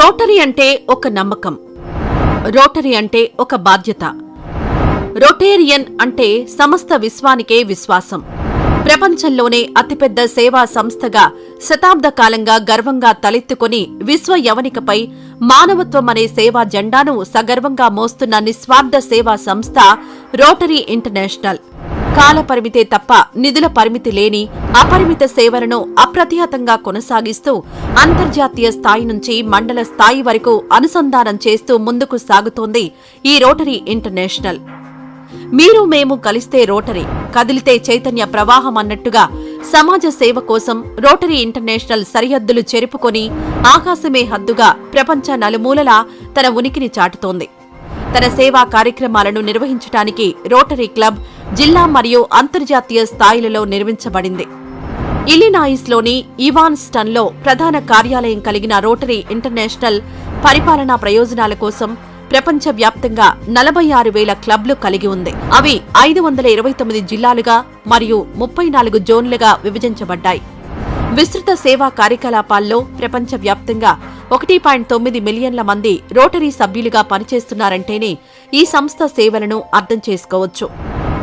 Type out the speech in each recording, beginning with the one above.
Rotary అంటే ఒక నమ్మకం, రోటరీ అంటే ఒక బాధ్యత. రొటేరియన్ అంటే సమస్త విశ్వానికే విశ్వాసం. ప్రపంచంలోనే అతిపెద్ద సేవా సంస్థగా శతాబ్ద కాలంగా గర్వంగా తలెత్తుకుని విశ్వ యవనికపై మానవత్వం అనే సేవా జెండాను సగర్వంగా మోస్తున్న నిస్వార్థ సేవా సంస్థ రోటరీ ఇంటర్నేషనల్. కాలపరిమితే తప్ప నిధుల పరిమితి లేని అపరిమిత సేవలను అప్రతిహతంగా కొనసాగిస్తూ అంతర్జాతీయ స్థాయి నుంచి మండల స్థాయి వరకు అనుసంధానం చేస్తూ ముందుకు సాగుతోంది ఈ రోటరీ ఇంటర్నేషనల్. మీరు మేము కలిస్తే రోటరీ, కదిలితే చైతన్య ప్రవాహం అన్నట్టుగా సమాజ సేవ కోసం రోటరీ ఇంటర్నేషనల్ సరిహద్దులు చెరుపుకొని ఆకాశమే హద్దుగా ప్రపంచ నలుమూలలా తన ఉనికిని చాటుతోంది. తన సేవా కార్యక్రమాలను నిర్వహించడానికి రోటరీ క్లబ్ జిల్లా మరియు అంతర్జాతీయ స్థాయిలలో నిర్మించబడింది. ఇల్లినాయిస్లోని ఇవాన్స్టన్లో ప్రధాన కార్యాలయం కలిగిన రోటరీ ఇంటర్నేషనల్ పరిపాలనా ప్రయోజనాల కోసం ప్రపంచవ్యాప్తంగా 46,000 క్లబ్లు కలిగి ఉంది. అవి 529 జిల్లాలుగా మరియు 34 జోన్లుగా విభజించబడ్డాయి. విస్తృత సేవా కార్యకలాపాల్లో ప్రపంచవ్యాప్తంగా 1.9 మిలియన్ల మంది రోటరీ సభ్యులుగా పనిచేస్తున్నారంటేనే ఈ సంస్థ సేవలను అర్థం చేసుకోవచ్చు.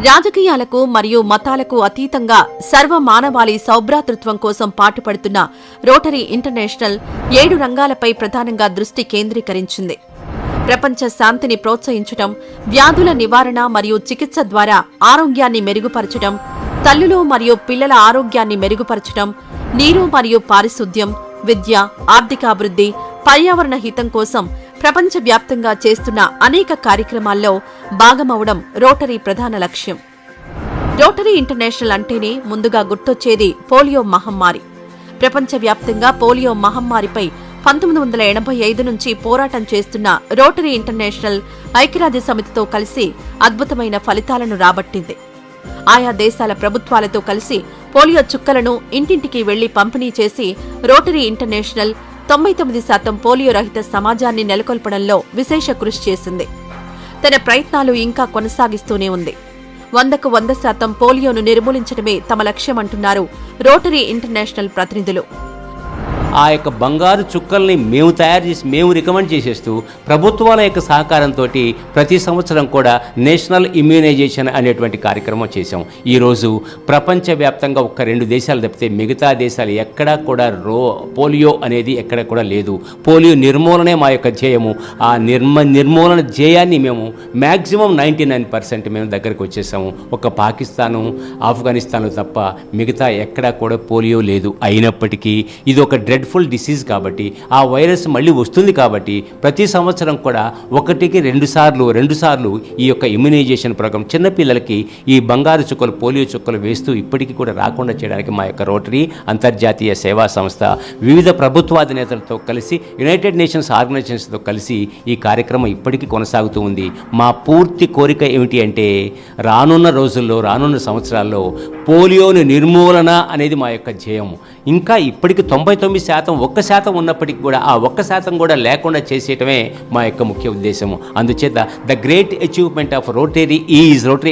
రాజకీయాలకు మరియు మతాలకు అతీతంగా సర్వమానవాళి సౌభ్రాతృత్వం కోసం పాటుపడుతున్న రోటరీ ఇంటర్నేషనల్ 7 రంగాలపై ప్రధానంగా దృష్టి కేంద్రీకరించింది. ప్రపంచ శాంతిని ప్రోత్సహించడం, వ్యాధుల నివారణ మరియు చికిత్స ద్వారా ఆరోగ్యాన్ని మెరుగుపరచడం, తల్లులు మరియు పిల్లల ఆరోగ్యాన్ని మెరుగుపరచడం, నీరు మరియు పారిశుద్ధ్యం, విద్య, ఆర్థికాభివృద్ధి, పర్యావరణ హితం కోసం ప్రపంచవ్యాప్తంగా చేస్తున్న అనేక కార్యక్రమాల్లో భాగమవడం రోటరీ ప్రధాన లక్ష్యం. రోటరీ ఇంటర్నేషనల్ అంటేనే ముందుగా గుర్తొచ్చేది పోలియో మహమ్మారి. ప్రపంచవ్యాప్తంగా పోలియో మహమ్మారిపై 1985 నుంచి పోరాటం చేస్తున్న రోటరీ ఇంటర్నేషనల్ ఐక్యరాజ్య సమితితో కలిసి అద్భుతమైన ఫలితాలను రాబట్టింది. ఆయా దేశాల ప్రభుత్వాలతో కలిసి పోలియో చుక్కలను ఇంటింటికి వెళ్లి పంపిణీ చేసి రోటరీ ఇంటర్నేషనల్ 99% పోలియో రహిత సమాజాన్ని నెలకొల్పడంలో విశేష కృషి చేసింది. తన ప్రయత్నాలు ఇంకా కొనసాగిస్తూనే ఉంది. 100కు 100% పోలియోను నిర్మూలించడమే తమ లక్ష్యమంటున్నారు రోటరీ ఇంటర్నేషనల్ ప్రతినిధులు. ఆ యొక్క బంగారు చుక్కల్ని మేము తయారు చేసి మేము రికమెండ్ చేసేస్తూ ప్రభుత్వాల యొక్క సహకారంతో ప్రతి సంవత్సరం కూడా నేషనల్ ఇమ్యూనైజేషన్ అనేటువంటి కార్యక్రమం చేశాం. ఈరోజు ప్రపంచవ్యాప్తంగా 1-2 దేశాలు తప్పితే మిగతా దేశాలు ఎక్కడా కూడా పోలియో అనేది ఎక్కడ కూడా లేదు. పోలియో నిర్మూలనే మా యొక్క ధ్యేయము. ఆ నిర్మూలన ధ్యేయాన్ని మేము మ్యాక్సిమం 99% మేము దగ్గరికి వచ్చేసాము. ఒక పాకిస్తాను, ఆఫ్ఘనిస్తాన్లో తప్ప మిగతా ఎక్కడా కూడా పోలియో లేదు. అయినప్పటికీ ఇది ఒక డ్రెడ్ఫుల్ డిసీజ్ కాబట్టి ఆ వైరస్ మళ్ళీ వస్తుంది కాబట్టి ప్రతి సంవత్సరం కూడా 1-2 సార్లు ఈ యొక్క ఇమ్యునైజేషన్ ప్రోగ్రామ్ చిన్నపిల్లలకి ఈ బంగారు చుక్కలు పోలియో చుక్కలు వేస్తూ ఇప్పటికీ కూడా రాకుండా చేయడానికి మా యొక్క రోటరీ అంతర్జాతీయ సేవా సంస్థ వివిధ ప్రభుత్వాధినేతలతో కలిసి యునైటెడ్ నేషన్స్ ఆర్గనైజేషన్స్తో కలిసి ఈ కార్యక్రమం ఇప్పటికీ కొనసాగుతూ ఉంది. మా పూర్తి కోరిక ఏమిటి అంటే రానున్న రోజుల్లో రానున్న సంవత్సరాల్లో పోలియోని నిర్మూలన అనేది మా యొక్క ధ్యేయము. ఇంకా ఇప్పటికి 99%, 1% ఉన్నప్పటికీ కూడా ఆ 1% కూడా లేకుండా చేసేయటమే మా యొక్క ముఖ్య ఉద్దేశము. అందుచేత the great achievement of Rotary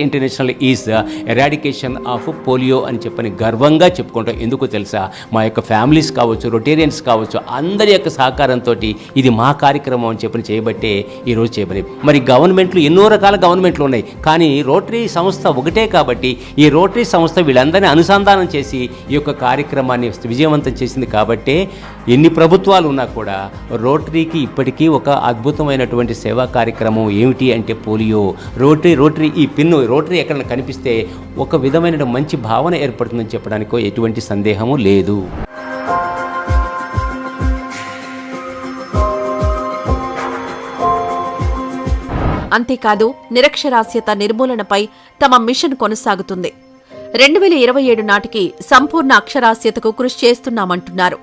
international is eradication of polio అని చెప్పని గర్వంగా చెప్పుకుంటాం. ఎందుకు తెలుసా, మా యొక్క ఫ్యామిలీస్ కావచ్చు, రొటేరియన్స్ కావచ్చు, అందరి యొక్క సహకారంతో ఇది మా కార్యక్రమం అని చెప్పని చేయబట్టే ఈరోజు చేయబడి. మరి గవర్నమెంట్లు ఎన్నో రకాల గవర్నమెంట్లు ఉన్నాయి, కానీ రోటరీ సంస్థ ఒకటే కాబట్టి ఈ రోటరీ సంస్థ వీళ్ళందరినీ అనుసంధానం చేసి ఈ యొక్క కార్యక్రమాన్ని విజయవంతం చేసింది. కాబట్టే ఎన్ని ప్రభుత్వాలు ఉన్నా కూడా రోటరీకి ఇప్పటికీ ఒక అద్భుతమైనటువంటి సేవా కార్యక్రమం ఏమిటి అంటే పోలియో. రోటరీ ఈ పిన్ను రోటరీ ఎక్కడ కనిపిస్తే ఒక విధమైన మంచి భావన ఏర్పడుతుందని చెప్పడానికో ఎటువంటి సందేహము లేదు. అంతేకాదు నిరక్షరాస్యత నిర్మూలనపై తమ మిషన్ కొనసాగుతుంది. 2027 నాటికి సంపూర్ణ అక్షరాస్యతకు కృషి చేస్తున్నామంటున్నారు.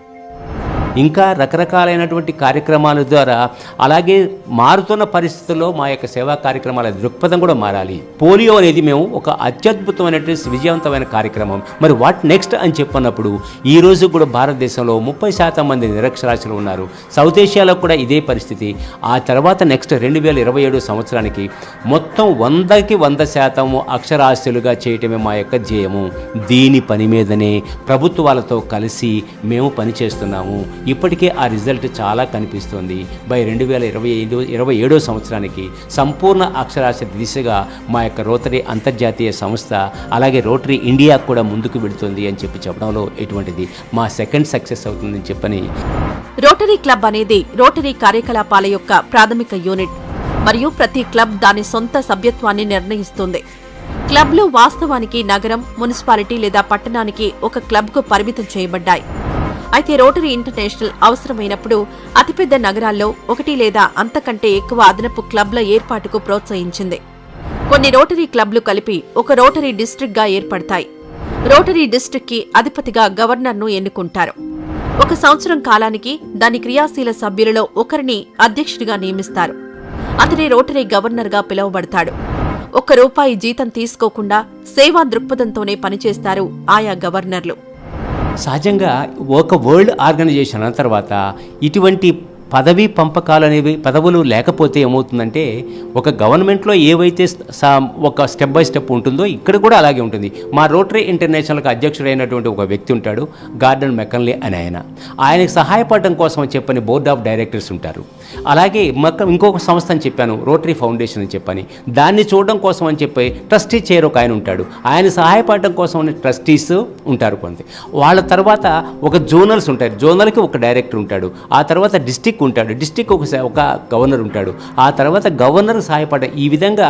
ఇంకా రకరకాలైనటువంటి కార్యక్రమాల ద్వారా అలాగే మారుతున్న పరిస్థితుల్లో మా యొక్క సేవా కార్యక్రమాల దృక్పథం కూడా మారాలి. పోలియో అనేది మేము ఒక అత్యద్భుతమైనటువంటి విజయవంతమైన కార్యక్రమం. మరి వాట్ నెక్స్ట్ అని చెప్పినప్పుడు ఈరోజు కూడా భారతదేశంలో 30% మంది నిరక్షరాస్యులు ఉన్నారు. సౌత్ ఏషియాలో కూడా ఇదే పరిస్థితి. ఆ తర్వాత నెక్స్ట్ 2027 సంవత్సరానికి మొత్తం 100కి 100% అక్షరాస్యులుగా చేయటమే మా యొక్క ధ్యేయము. దీని పని మీదనే ప్రభుత్వాలతో కలిసి మేము పనిచేస్తున్నాము. ఇప్పటికే ఆ రిజల్ట్ చాలా కనిపిస్తుంది. బై 2027 సంవత్సరానికి సంపూర్ణ అక్షరాస్యత దిశగా మా యొక్క రోటరీ అంతర్జాతీయ సంస్థ అలాగే రోటరీ ఇండియా కూడా ముందుకు వెళుతుంది అని చెప్పడంలో ఎటువంటిది మా సెకండ్ సక్సెస్ అవుతుందని చెప్పని. రోటరీ క్లబ్ అనేది రోటరీ కార్యకలాపాల యొక్క ప్రాథమిక యూనిట్ మరియు ప్రతి క్లబ్ దాని సొంత సభ్యత్వాన్ని నిర్ణయిస్తుంది. క్లబ్లు వాస్తవానికి నగరం, మున్సిపాలిటీ లేదా పట్టణానికి ఒక క్లబ్కు పరిమితం చేయబడ్డాయి. అయితే రోటరీ ఇంటర్నేషనల్ అవసరమైనప్పుడు అతిపెద్ద నగరాల్లో ఒకటి లేదా అంతకంటే ఎక్కువ అదనపు క్లబ్ల ఏర్పాటుకు ప్రోత్సహించింది. కొన్ని రోటరీ క్లబ్లు కలిపి ఒక రోటరీ డిస్ట్రిక్ట్గా ఏర్పడతాయి. రోటరీ డిస్ట్రిక్ట్కి అధిపతిగా గవర్నర్ను ఎన్నుకుంటారు. 1 సంవత్సరం కాలానికి దాని క్రియాశీల సభ్యులలో ఒకరిని అధ్యక్షుడిగా నియమిస్తారు. అతనే రోటరీ గవర్నర్గా పిలువబడతాడు. ₹1 జీతం తీసుకోకుండా సేవా దృక్పథంతోనే పనిచేస్తారు ఆయా గవర్నర్లు. సహజంగా ఒక వరల్డ్ ఆర్గనైజేషన్ అన్న తర్వాత ఇటువంటి పదవీ పంపకాలు అనేవి పదవులు లేకపోతే ఏమవుతుందంటే ఒక గవర్నమెంట్లో ఏవైతే ఒక స్టెప్ బై స్టెప్ ఉంటుందో ఇక్కడ కూడా అలాగే ఉంటుంది. మా రోటరీ ఇంటర్నేషనల్కి అధ్యక్షుడైనటువంటి ఒక వ్యక్తి ఉంటాడు, గార్డన్ మెకన్లీ అని ఆయనకు సహాయపడడం కోసం అని చెప్పని బోర్డ్ ఆఫ్ డైరెక్టర్స్ ఉంటారు. అలాగే ఇంకొక సంస్థ అని చెప్పాను, రోటరీ ఫౌండేషన్ అని చెప్పని, దాన్ని చూడడం కోసం అని చెప్పి ట్రస్టీ చైర్ ఒక ఆయన ఉంటాడు, ఆయన సహాయపడడం కోసం అని ట్రస్టీస్ ఉంటారు కొంత. వాళ్ళ తర్వాత ఒక జోనల్స్ ఉంటారు, జోనల్కి ఒక డైరెక్టర్ ఉంటాడు, ఆ తర్వాత డిస్టిక్ ఉంటాడు, డిస్టిక్ ఒక గవర్నర్ ఉంటాడు, ఆ తర్వాత గవర్నర్ సహాయపడ. ఈ విధంగా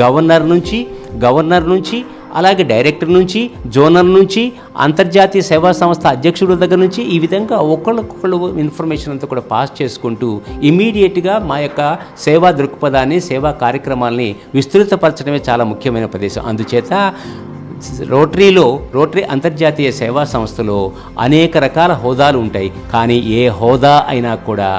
గవర్నర్ నుంచి అలాగే డైరెక్టర్ నుంచి, జోనల్ నుంచి, అంతర్జాతీయ సేవా సంస్థ అధ్యక్షుడు దగ్గర నుంచి ఈ విధంగా ఒకళ్ళకొకళ్ళు ఇన్ఫర్మేషన్ అంతా కూడా పాస్ చేసుకుంటూ ఇమీడియట్గా మా యొక్క సేవా దృక్పథాన్ని, సేవా కార్యక్రమాల్ని విస్తృతపరచడమే చాలా ముఖ్యమైన ప్రదేశం. అందుచేత రోటరీ అంతర్జాతీయ సేవా సంస్థలో అనేక రకాల హోదాలు ఉంటాయి. కానీ ఏ హోదా అయినా కూడా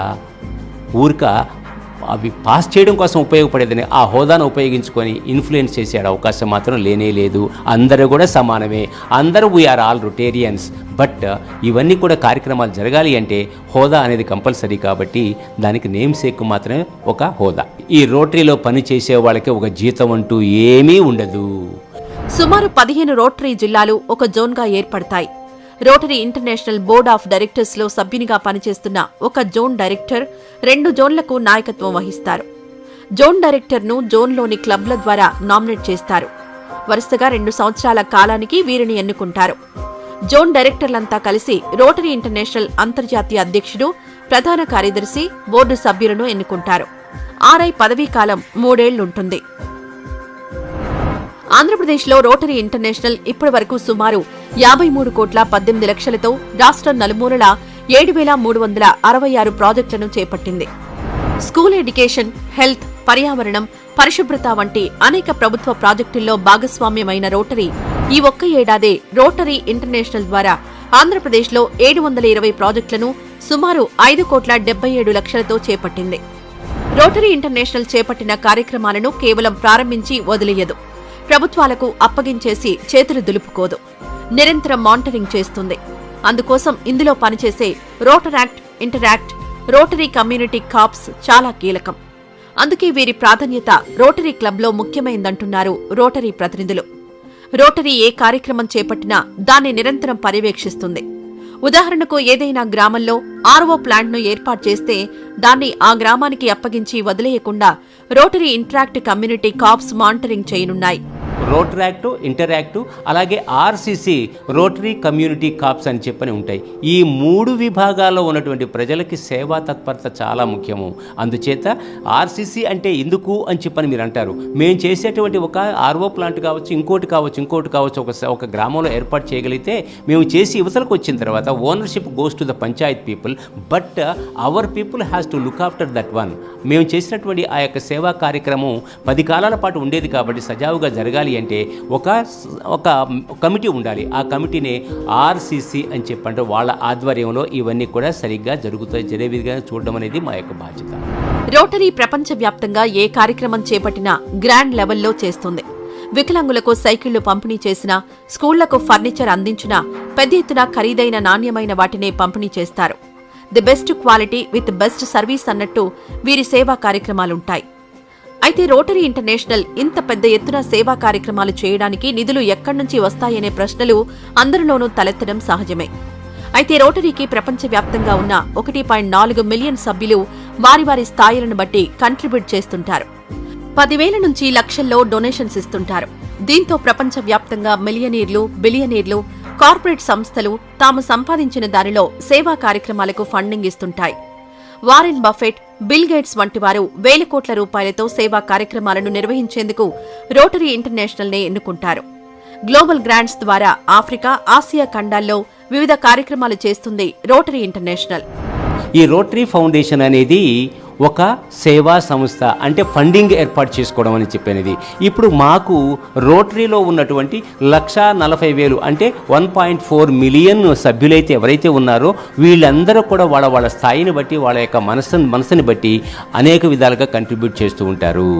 అవి పాస్ చేయడం కోసం ఉపయోగపడేదని ఆ హోదాను ఉపయోగించుకొని ఇన్ఫ్లుయెన్స్ చేసే అవకాశం మాత్రం లేనే లేదు. అందరూ కూడా సమానమే, అందరూ వీఆర్ ఆల్ రొటేరియన్స్. బట్ ఇవన్నీ కూడా కార్యక్రమాలు జరగాలి అంటే హోదా అనేది కంపల్సరీ. కాబట్టి దానికి నేమ్ సేక్ మాత్రమే ఒక హోదా. ఈ రోటరీలో పనిచేసే వాళ్ళకి ఒక జీతం అంటూ ఏమీ ఉండదు. సుమారు 15 రోటరీ జిల్లాలు ఒక జోన్గా ఏర్పడతాయి. రోటరీ ఇంటర్నేషనల్ బోర్డ్ ఆఫ్ డైరెక్టర్స్లో సభ్యునిగా పనిచేస్తున్న ఒక జోన్ డైరెక్టర్ 2 జోన్లకు నాయకత్వం వహిస్తారు. జోన్ డైరెక్టర్ను జోన్లోని క్లబ్ల ద్వారా నామినేట్ చేస్తారు. వరుసగా 2 సంవత్సరాల కాలానికి వీరిని ఎన్నుకుంటారు. జోన్ డైరెక్టర్లంతా కలిసి రోటరీ ఇంటర్నేషనల్ అంతర్జాతీయ అధ్యక్షుడు, ప్రధాన కార్యదర్శి, బోర్డు సభ్యులను ఎన్నుకుంటారు. ఆర్ఐ పదవీకాలం 3 ఏళ్లుంటుంది. ఆంధ్రప్రదేశ్లో రోటరీ ఇంటర్నేషనల్ ఇప్పటి వరకు సుమారు 53,18,00,000తో రాష్ట్రం నలుమూలలా 7,366 ప్రాజెక్టులను చేపట్టింది. స్కూల్ ఎడ్యుకేషన్, హెల్త్, పర్యావరణం, పరిశుభ్రత వంటి అనేక ప్రభుత్వ ప్రాజెక్టుల్లో భాగస్వామ్యమైన రోటరీ ఈ ఒక్క ఏడాదే రోటరీ ఇంటర్నేషనల్ ద్వారా ఆంధ్రప్రదేశ్లో 720 ప్రాజెక్టులను సుమారు 5,77,00,000తో చేపట్టింది. రోటరీ ఇంటర్నేషనల్ చేపట్టిన కార్యక్రమాలను కేవలం ప్రారంభించి వదిలేయదు. ప్రభుత్వాలకు అప్పగించేసి చేతులు దులుపుకోదు. నిరంతరం మానిటరింగ్ చేస్తుంది. అందుకోసం ఇందులో పనిచేసే Rotaract, Interact, Rotary community corps చాలా కీలకం. అందుకే వీరి ప్రాధాన్యత రోటరీ క్లబ్లో ముఖ్యమైందంటున్నారు రోటరీ ప్రతినిధులు. రోటరీ ఏ కార్యక్రమం చేపట్టినా దాన్ని నిరంతరం పర్యవేక్షిస్తుంది. ఉదాహరణకు ఏదైనా గ్రామంలో ఆర్ఓ ప్లాంట్ను ఏర్పాటు చేస్తే దాన్ని ఆ గ్రామానికి అప్పగించి వదిలేయకుండా Rotary Interact Community Corps monitoring చేయనున్నాయి. రోటరాక్టు, ఇంటరాక్టు, అలాగే ఆర్సీసీ, రోటరీ కమ్యూనిటీ కార్ప్స్ అని చెప్పని ఉంటాయి. ఈ 3 విభాగాల్లో ఉన్నటువంటి ప్రజలకి సేవా తత్పరత చాలా ముఖ్యము. అందుచేత ఆర్సీసీ అంటే ఎందుకు అని చెప్పని మీరు అంటారు. మేము చేసేటువంటి ఒక ఆర్ఓ ప్లాంట్ కావచ్చు, ఇంకోటి కావచ్చు ఒక గ్రామంలో ఏర్పాటు చేయగలిగితే మేము చేసి యువతలకు వచ్చిన తర్వాత ownership goes to the Panchayat people, but our people has to look after that one. మేము చేసినటువంటి ఆ యొక్క సేవా కార్యక్రమం 10 కాలాల పాటు ఉండేది కాబట్టి సజావుగా జరగాలి అంటే ఒక కమిటీ ఉండాలి. ఆ కమిటీని ఆర్సీసీ అని చెప్పంటే వాళ్ళ ఆధ్వర్యంలో ఇవన్నీ కూడా సరిగ్గా జరిగే విధంగా చూడడం అనేది మా యొక్క బాధ్యత. రోటరీ ప్రపంచవ్యాప్తంగా ఏ కార్యక్రమం చేపట్టినా గ్రాండ్ లెవెల్లో చేస్తుంది. వికలాంగులకు సైకిళ్లు పంపిణీ చేసినా, స్కూళ్లకు ఫర్నిచర్ అందించినా పెద్ద ఎత్తున ఖరీదైన నాణ్యమైన వాటినే పంపిణీ చేస్తారు. The best quality with best service అన్నట్టు వీరి సేవా కార్యక్రమాలుంటాయి. అయితే రోటరీ ఇంటర్నేషనల్ ఇంత పెద్ద ఎత్తున సేవా కార్యక్రమాలు చేయడానికి నిధులు ఎక్కడి నుంచి వస్తాయనే ప్రశ్నలు అందరిలోనూ తలెత్తడం సహజమే. అయితే రోటరీకి ప్రపంచవ్యాప్తంగా ఉన్న 1.4 మిలియన్ సభ్యులు వారి వారి స్థాయిలను బట్టి కంట్రిబ్యూట్ చేస్తుంటారు. 10,000 నుంచి లక్షల్లో డొనేషన్స్ ఇస్తుంటారు. దీంతో ప్రపంచవ్యాప్తంగా మిలియనీర్లు, బిలియనీర్లు, కార్పొరేట్ సంస్థలు తాము సంపాదించిన దానిలో సేవా కార్యక్రమాలకు ఫండింగ్ ఇస్తుంటాయి. వారెన్ బఫెట్, బిల్ గేట్స్ వంటి వారు వేల కోట్ల రూపాయలతో సేవా కార్యక్రమాలను నిర్వహించేందుకు రోటరీ ఇంటర్నేషనల్ నే ఎన్నుకుంటారు. గ్లోబల్ గ్రాంట్స్ ద్వారా ఆఫ్రికా, ఆసియా ఖండాల్లో వివిధ కార్యక్రమాలు చేస్తుంది రోటరీ ఇంటర్నేషనల్. ఈ రోటరీ ఫౌండేషన్ అనేది ఒక సేవా సంస్థ, అంటే ఫండింగ్ ఏర్పాటు చేసుకోవడం అని చెప్పినది. ఇప్పుడు మాకు రోటరీలో ఉన్నటువంటి 1,40,000 అంటే 1.4 మిలియన్ సభ్యులైతే ఎవరైతే ఉన్నారో వీళ్ళందరూ కూడా వాళ్ళ స్థాయిని బట్టి, వాళ్ళ యొక్క మనసుని బట్టి అనేక విధాలుగా కంట్రిబ్యూట్ చేస్తూ ఉంటారు.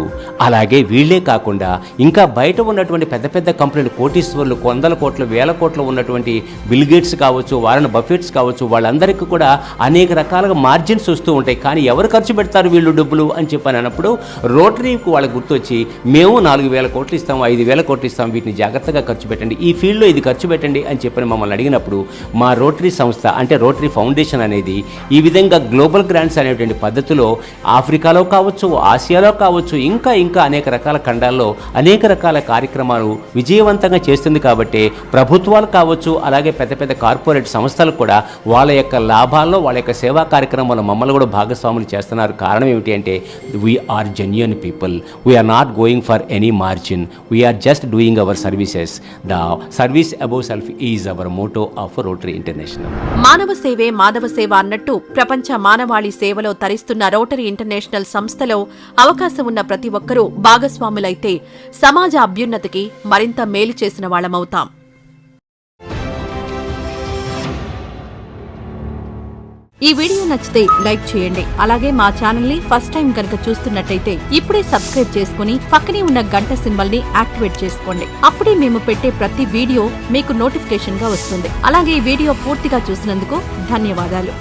అలాగే వీళ్ళే కాకుండా ఇంకా బయట ఉన్నటువంటి పెద్ద పెద్ద కంపెనీలు, కోటీశ్వర్లు, 100 కోట్లు, 1000 కోట్లు ఉన్నటువంటి బిల్ గేట్స్ కావచ్చు, వారెన్ బఫెట్స్ కావచ్చు, వాళ్ళందరికీ కూడా అనేక రకాలుగా మార్జిన్స్ వస్తూ ఉంటాయి. కానీ ఎవరు ఖర్చు పెడతారు వీళ్ళు డబ్బులు అని చెప్పని అన్నప్పుడు రోటరీకి వాళ్ళకి గుర్తొచ్చి మేము 4,000 కోట్లు ఇస్తాం, 5,000 కోట్లు ఇస్తాం, వీటిని జాగ్రత్తగా ఖర్చు పెట్టండి, ఈ ఫీల్డ్లో ఇది ఖర్చు పెట్టండి అని చెప్పని మమ్మల్ని అడిగినప్పుడు మా రోటరీ సంస్థ అంటే రోటరీ ఫౌండేషన్ అనేది ఈ విధంగా గ్లోబల్ గ్రాంట్స్ అనేటువంటి పద్ధతిలో ఆఫ్రికాలో కావచ్చు, ఆసియాలో కావచ్చు, ఇంకా అనేక రకాల ఖండాల్లో అనేక రకాల కార్యక్రమాలు విజయవంతంగా చేస్తుంది. కాబట్టి ప్రభుత్వాలు కావచ్చు, అలాగే పెద్ద పెద్ద కార్పొరేట్ సంస్థలు కూడా వాళ్ళ యొక్క లాభాల్లో, వాళ్ళ యొక్క సేవా కార్యక్రమాల్లో మమ్మల్ని కూడా భాగస్వాములు చేస్తున్నారు. కారణం ఏమిటి అంటే we are genuine people, we are not going for any margin, we are just doing our services. The service above self is our motto of Rotary International. మానవ సేవే మాధవ సేవ అన్నట్టు ప్రపంచ మానవాళి సేవలో తరిస్తున్న రోటరీ ఇంటర్నేషనల్ సంస్థలో అవకాశం ఉన్న ప్రతి ఒక్కరూ భాగస్వాములైతే సమాజ అభ్యున్నతికి మరింత మేలు చేసిన వాళ్ళమవుతాం. ఈ వీడియో నచ్చితే లైక్ చేయండి. అలాగే మా ఛానల్ ని ఫస్ట్ టైం కనుక చూస్తున్నట్టయితే ఇప్పుడే సబ్స్క్రైబ్ చేసుకుని పక్కనే ఉన్న గంట సింబల్ ని యాక్టివేట్ చేసుకోండి. అప్పుడే మేము పెట్టే ప్రతి వీడియో మీకు నోటిఫికేషన్ గా వస్తుంది. అలాగే ఈ వీడియో పూర్తిగా చూసినందుకు ధన్యవాదాలు.